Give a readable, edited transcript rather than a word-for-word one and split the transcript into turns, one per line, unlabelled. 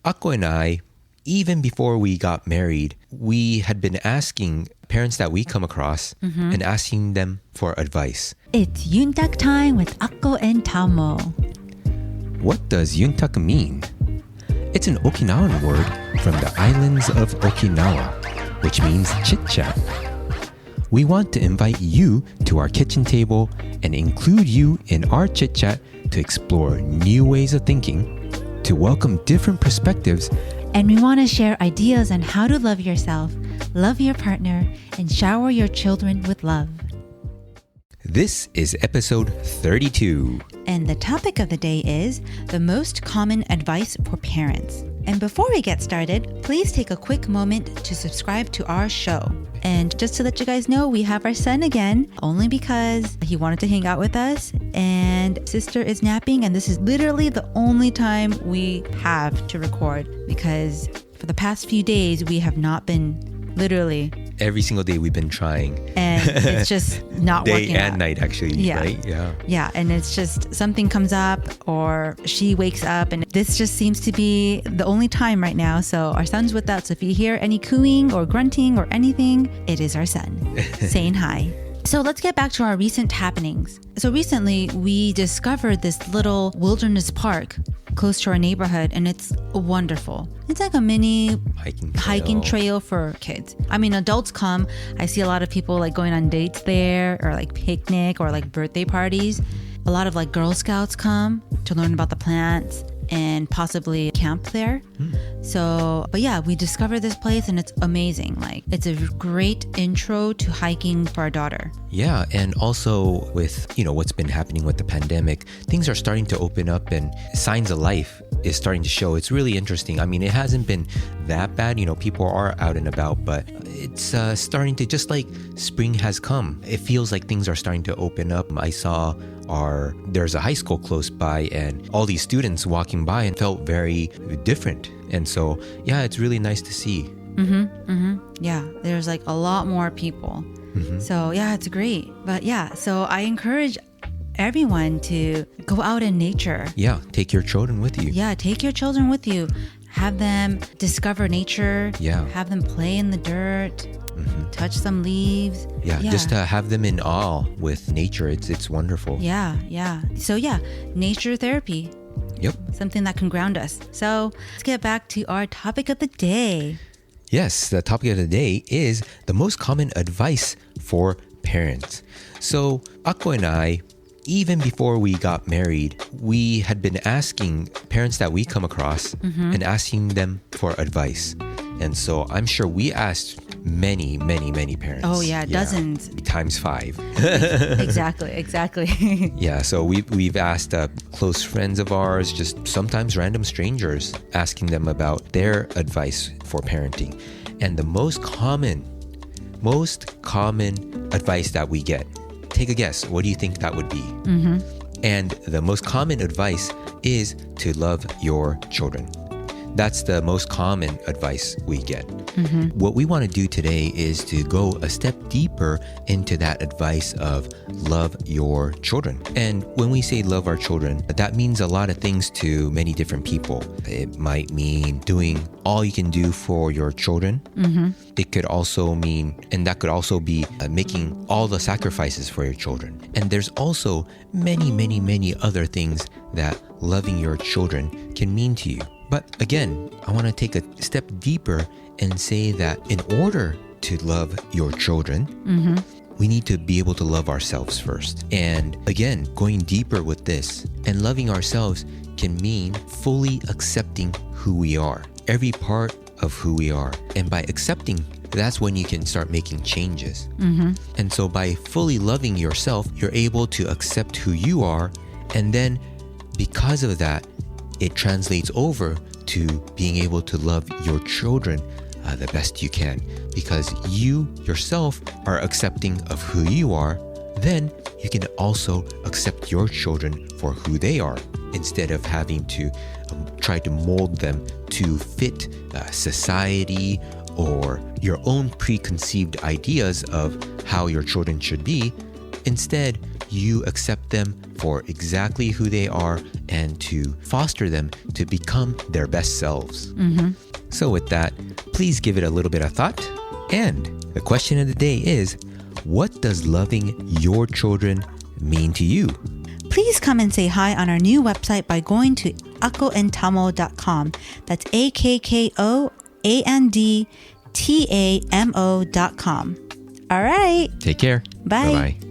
Akko and I, even before we got married, we had been asking parents that we come across and asking them for advice.
It's Yuntaku time with Akko and Tamo.
What does Yuntaku mean? It's an Okinawan word from the islands of Okinawa, which means chit-chat. We want to invite you to our kitchen table and include you in our chit-chat to explore new ways of thinking, to welcome different perspectives,
And we want to share ideas on how to love yourself, love your partner, and shower your children with love.
This is episode 32.
And the topic of the day is the most common advice for parents. And before we get started, please take a quick moment to subscribe to our show. And just to let you guys know, we have our son again, only because he wanted to hang out with us and sister is napping. And this is literally the only time we have to record because for the past few days, we have not been literally.
Every single day we've been trying.
And it's just not working out.
Day and night, actually, right? Yeah.
Yeah, and it's just something comes up or she wakes up and this just seems to be the only time right now. So our son's with us. So if you hear any cooing or grunting or anything, it is our son saying hi. So let's get back to our recent happenings. So recently we discovered this little wilderness park close to our neighborhood and it's wonderful. It's like a mini hiking trail for kids. I mean, adults come. I see a lot of people like going on dates there or like picnic or like birthday parties. A lot of like Girl Scouts come to learn about the plants and possibly camp there. So, but yeah, we discovered this place and it's amazing. Like it's a great intro to hiking for our daughter.
Yeah, and also with, what's been happening with the pandemic, things are starting to open up and signs of life is starting to show. It's really interesting. I mean, it hasn't been that bad. People are out and about, but it's starting to, just like spring has come. It feels like things are starting to open up. I saw there's a high school close by and all these students walking by and felt very different. And so, yeah, it's really nice to see.
Yeah, there's like a lot more people. So yeah, it's great. But yeah, so I encourage everyone to go out in nature.
Yeah, take your children with you.
Yeah, take your children with you. Have them discover nature.
Yeah.
Have them play in the dirt. Touch some leaves.
Yeah, just to have them in awe with nature. It's wonderful.
Yeah. So yeah, nature therapy.
Yep.
Something that can ground us. So let's get back to our topic of the day.
Yes, the topic of the day is the most common advice for parents. So Akko and I, even before we got married, we had been asking parents that we come across and asking them for advice. And so I'm sure we asked many parents.
Oh yeah, dozens.
Times 5.
Exactly.
Yeah, so we've asked close friends of ours, just sometimes random strangers, asking them about their advice for parenting. And the most common advice that we get, take a guess, what do you think that would be? And the most common advice is to love your children. That's the most common advice we get. What we want to do today is to go a step deeper into that advice of love your children. And when we say love our children, that means a lot of things to many different people. It might mean doing all you can do for your children. It could also mean, and that could also be making all the sacrifices for your children. And there's also many other things that loving your children can mean to you. But again, I want to take a step deeper and say that in order to love your children, we need to be able to love ourselves first. And again, going deeper with this and loving ourselves can mean fully accepting who we are, every part of who we are. And by accepting, that's when you can start making changes. And so by fully loving yourself, you're able to accept who you are. And then because of that, it translates over to being able to love your children the best you can. Because you yourself are accepting of who you are, then you can also accept your children for who they are instead of having to try to mold them to fit society or your own preconceived ideas of how your children should be. Instead, you accept them for exactly who they are and to foster them to become their best selves. So with that, please give it a little bit of thought. And the question of the day is, what does loving your children mean to you?
Please come and say hi on our new website by going to akkoandtamo.com. That's AKKOANDTAMO.com. All right.
Take care.
Bye.
Bye-bye.